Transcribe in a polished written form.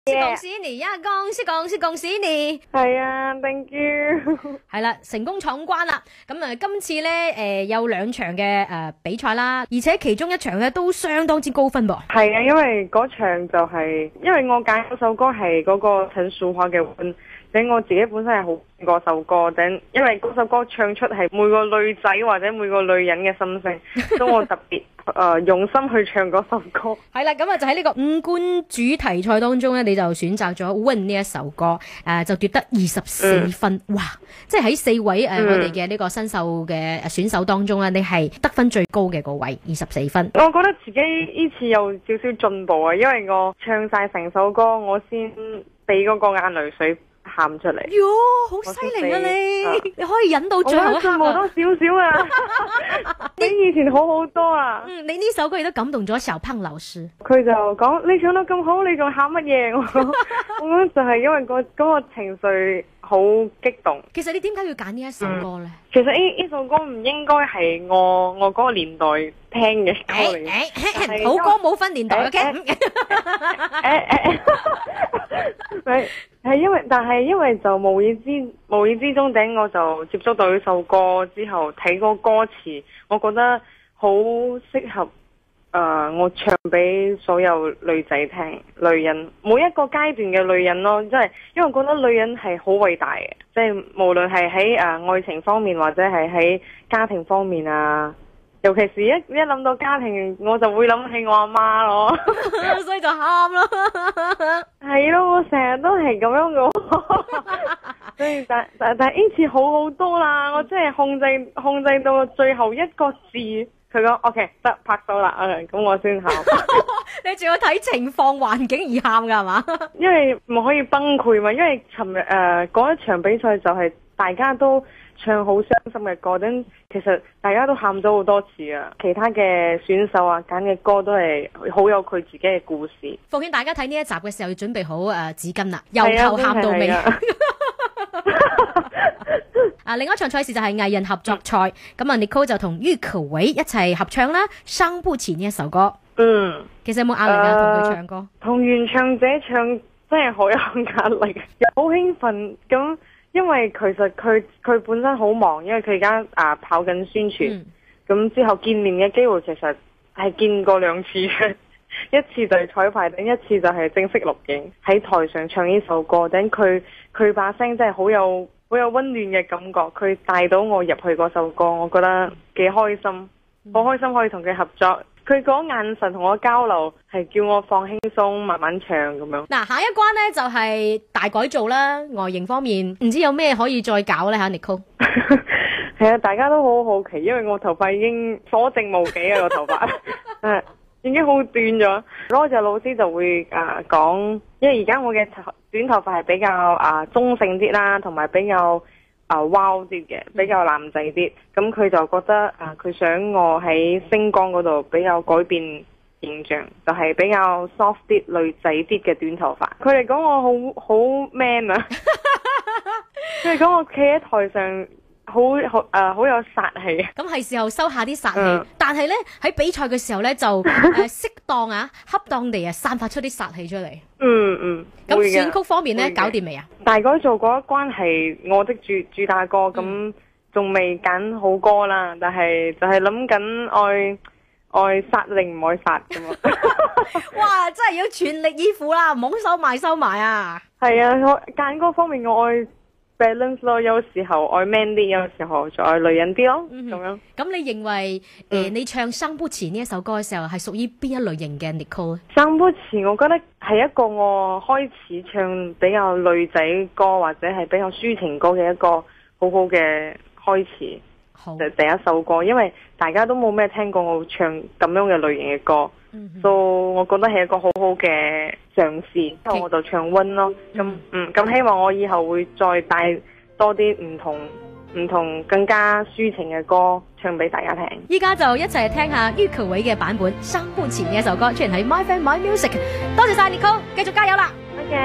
恭喜你呀！恭喜你！係啊 ，thank you。係啦，成功闖關啦。咁啊，今次咧有2場嘅比賽啦，而且其中一場咧都相當之高分噃。係啊，因為嗰場就係、因為我揀嗰首歌係嗰個陳淑樺嘅《吻》，等我自己本身係好中意嗰首歌，等因為嗰首歌唱出係每個女仔或者每個女人嘅心聲，所以我特別用心去唱嗰首歌。係啦，咁啊就喺呢個5官主題賽當中咧，你就選擇咗《吻》呢一首歌，就奪得24分。哇！即係喺4位我哋嘅呢個新秀嘅選手當中咧，你係得分最高嘅嗰位，24分。我覺得自己呢次有少少進步啊，因為我唱晒成首歌，我先俾嗰個眼淚水喊出嚟。喲，好犀利啊你！你可以忍到最後一刻啊！我進步多少少啊，比以前好好多啊。你呢首歌亦都感動咗小胖老師。佢就講你唱得咁好，你仲喊乜嘢？我覺得就係因為嗰個情緒好激動。其實你點解要揀呢一首歌呢？其實呢首歌唔應該係我嗰個年代聽嘅歌嚟。好歌冇分年代，OK？係因為就無意之中頂我就接觸到呢首歌之後睇個歌詞，我覺得好適合我唱俾所有女仔聽，女人每一個階段嘅女人咯，即係因為我覺得女人係好偉大嘅，即係無論係喺愛情方面或者係喺家庭方面啊。尤其是一諗到家庭，我就會諗起我阿媽咯，所以就喊咯。係咯，我成日都係咁樣嘅，所以但呢次好多啦，我真係控制到最後一個字，佢講 OK 得拍手啦，咁我先喊。你仲要睇情況環境而喊噶係嘛？因為唔可以崩潰嘛，因為尋日嗰一場比賽就係大家都唱好傷心嘅歌，其實大家都喊咗好多次啊！其他嘅選手啊揀嘅歌都係好有佢自己嘅故事。奉勸大家睇呢一集嘅時候要準備好紙巾啦，由頭喊到尾。另一場賽事就係藝人合作賽，咁啊 Nicole 就同郁可唯一齊合唱啦，《傷不起》呢一首歌。其實有冇壓力啊？同佢唱歌？同原唱者唱真係好有壓力，又好興奮咁。因為其實佢本身好忙，因為佢而家跑緊宣傳，咁之後見面嘅機會其實係見過2次嘅，一次就係彩排，等一次就係正式錄影。喺台上唱呢首歌，等佢把聲真係好有溫暖嘅感覺，佢帶到我入去嗰首歌，我覺得幾開心，好開心可以同佢合作。佢嗰眼神同我交流，係叫我放輕鬆，慢慢唱咁樣。嗱，下一關呢就係大改造啦，外形方面唔知有咩可以再搞呢？吓 Nicole。係啊，大家都好好奇，因為我頭髮已經所剩無幾啊，個頭髮，已經好短咗。Roger 老師就會講，因為而家我嘅短頭髮係比較中性啲啦，同埋比較wow 啲嘅，比較男仔啲。咁佢就覺得佢想我喺星光嗰度比較改變形象，就係比較 soft 啲、女仔啲嘅短頭髮。佢哋講我好 man 啊，佢哋講我企喺台上好有殺氣。咁係時候收下啲殺氣，但係咧喺比賽嘅時候咧就適當恰當地散發出啲殺氣出嚟。咁選曲方面咧搞掂未啊？大改造嗰一關係我的主打歌，咁仲未揀好歌啦，但係就係諗緊愛殺定唔愛殺咁啊！哇，真係要全力以赴啦，唔好收埋啊！係啊，我揀歌方面我愛 balance 咯，有時候愛 man 啲，有時候就愛女人啲咯，咁樣。咁你認為你唱《傷不起》呢一首歌嘅時候係屬於邊一類型嘅 Nicole？傷不起，我覺得係一個我開始唱比較女仔歌或者係比較抒情歌嘅一個好好嘅開始。就第一首歌，因為大家都冇咩聽過我唱咁樣嘅類型嘅歌，所以我覺得係一個好好嘅嘗試。之後我就唱溫咯，咁希望我以後會再帶多啲唔同更加抒情嘅歌唱俾大家聽。依家就一齊聽下郁可唯嘅版本《傷不起》呢一首歌，出現喺 My Fan My Music。多謝晒 Nicole，繼續加油啦！OK。